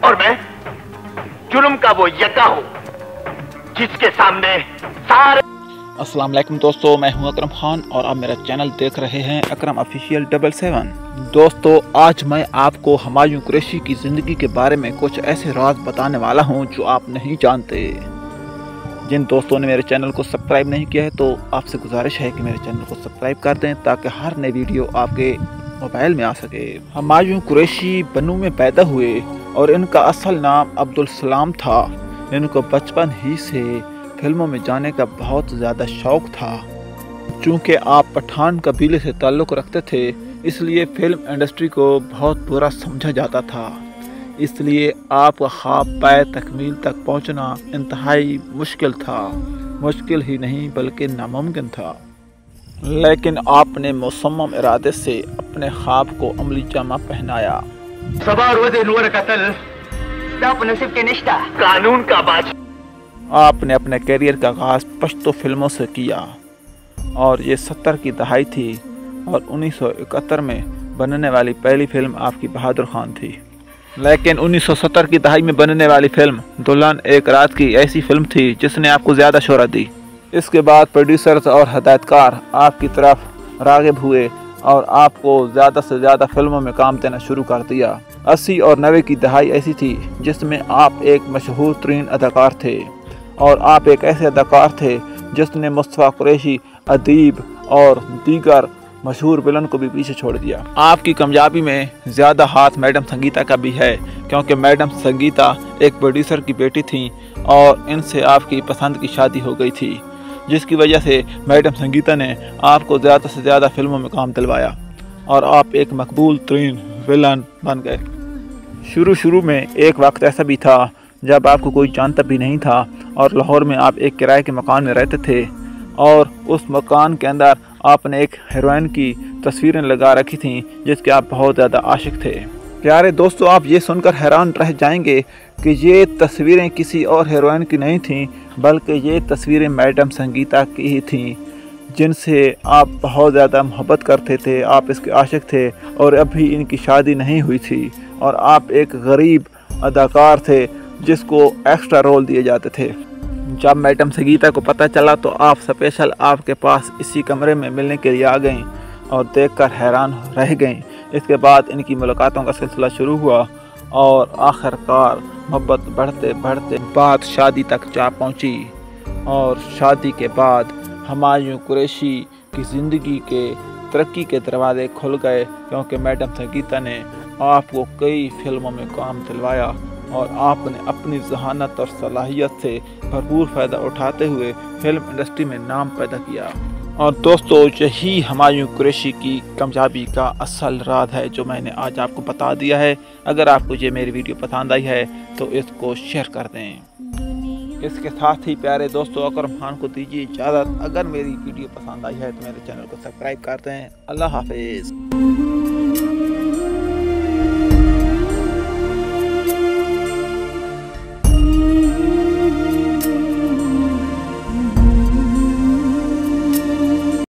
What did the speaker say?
और मैं जुर्म का वो यका हूँ जिसके सामने सारे। अस्सलाम वालेकुम दोस्तों, मैं हूं अकरम खान और आप मेरा चैनल देख रहे हैं अकरम ऑफिशियल 77। दोस्तों, आज मैं आपको हुमायूं कुरैशी की ज़िंदगी के बारे में कुछ ऐसे राज बताने वाला हूं जो आप नहीं जानते। जिन दोस्तों ने मेरे चैनल को सब्सक्राइब नहीं किया है तो आपसे गुजारिश है कि मेरे चैनल को सब्सक्राइब कर दें ताकि हर नई वीडियो आपके मोबाइल में आ सके। हुमायूं कुरैशी बन्नू में पैदा हुए और इनका असल नाम अब्दुल सलाम था। इनको बचपन ही से फिल्मों में जाने का बहुत ज़्यादा शौक़ था। चूँकि आप पठान कबीले से ताल्लुक़ रखते थे इसलिए फिल्म इंडस्ट्री को बहुत बुरा समझा जाता था। इसलिए आपका ख्वाब पाए तकमील तक पहुंचना इंतहाई मुश्किल था। मुश्किल ही नहीं बल्कि नामुमकिन था, लेकिन आपने मुसम्मम इरादे से अपने ख्वाब को अमली जामा पहनाया। कानून का बाज। आपने अपने करियर का आगाज़ पश्तो फिल्मों से किया और ये 70 की दहाई थी और 1971 में बनने वाली पहली फिल्म आपकी बहादुर खान थी। लेकिन 1970 की दहाई में बनने वाली फिल्म दुल्हन एक रात की ऐसी फिल्म थी जिसने आपको ज़्यादा शोहरत दी। इसके बाद प्रोड्यूसर्स और हदायतकार आपकी तरफ राग़िब हुए और आपको ज़्यादा से ज़्यादा फिल्मों में काम देना शुरू कर दिया। 80 और 90 की दहाई ऐसी थी जिसमें आप एक मशहूर तरीन अदाकार थे और आप एक ऐसे अदाकार थे जिसने मुस्तफ़ा कुरैशी, अदीब और दीगर मशहूर विलन को भी पीछे छोड़ दिया। आपकी कामयाबी में ज़्यादा हाथ मैडम संगीता का भी है क्योंकि मैडम संगीता एक प्रोड्यूसर की बेटी थी और इनसे आपकी पसंद की शादी हो गई थी, जिसकी वजह से मैडम संगीता ने आपको ज़्यादा से ज़्यादा फिल्मों में काम दिलवाया और आप एक मकबूल तरीन विलन बन गए। शुरू में एक वक्त ऐसा भी था जब आपको कोई जानता भी नहीं था और लाहौर में आप एक किराए के मकान में रहते थे और उस मकान के अंदर आपने एक हीरोइन की तस्वीरें लगा रखी थीं जिसके आप बहुत ज़्यादा आशिक थे। प्यारे दोस्तों, आप ये सुनकर हैरान रह जाएंगे कि ये तस्वीरें किसी और हीरोइन की नहीं थीं बल्कि ये तस्वीरें मैडम संगीता की ही थीं जिनसे आप बहुत ज़्यादा मोहब्बत करते थे। आप इसके आशिक थे और अभी इनकी शादी नहीं हुई थी और आप एक गरीब अदाकार थे जिसको एक्स्ट्रा रोल दिए जाते थे। जब मैडम संगीता को पता चला तो आप स्पेशल आपके पास इसी कमरे में मिलने के लिए आ गईं और देखकर हैरान रह गईं। इसके बाद इनकी मुलाकातों का सिलसिला शुरू हुआ और आखिरकार मोहब्बत बढ़ते बढ़ते बात शादी तक जा पहुंची और शादी के बाद हुमायूं कुरैशी की ज़िंदगी के तरक्की के दरवाजे खुल गए क्योंकि मैडम संगीता ने आपको कई फिल्मों में काम दिलवाया और आपने अपनी जहानत और सलाहियत से भरपूर फ़ायदा उठाते हुए फिल्म इंडस्ट्री में नाम पैदा किया। और दोस्तों, यही हुमायूं कुरैशी की कामयाबी का असल राज है जो मैंने आज आपको बता दिया है। अगर आपको ये मेरी वीडियो पसंद आई है तो इसको शेयर कर दें। इसके साथ ही प्यारे दोस्तों, अकरम खान को दीजिए इजाज़त। अगर मेरी वीडियो पसंद आई है तो मेरे चैनल को सब्सक्राइब कर दें। अल्लाह हाफिज़।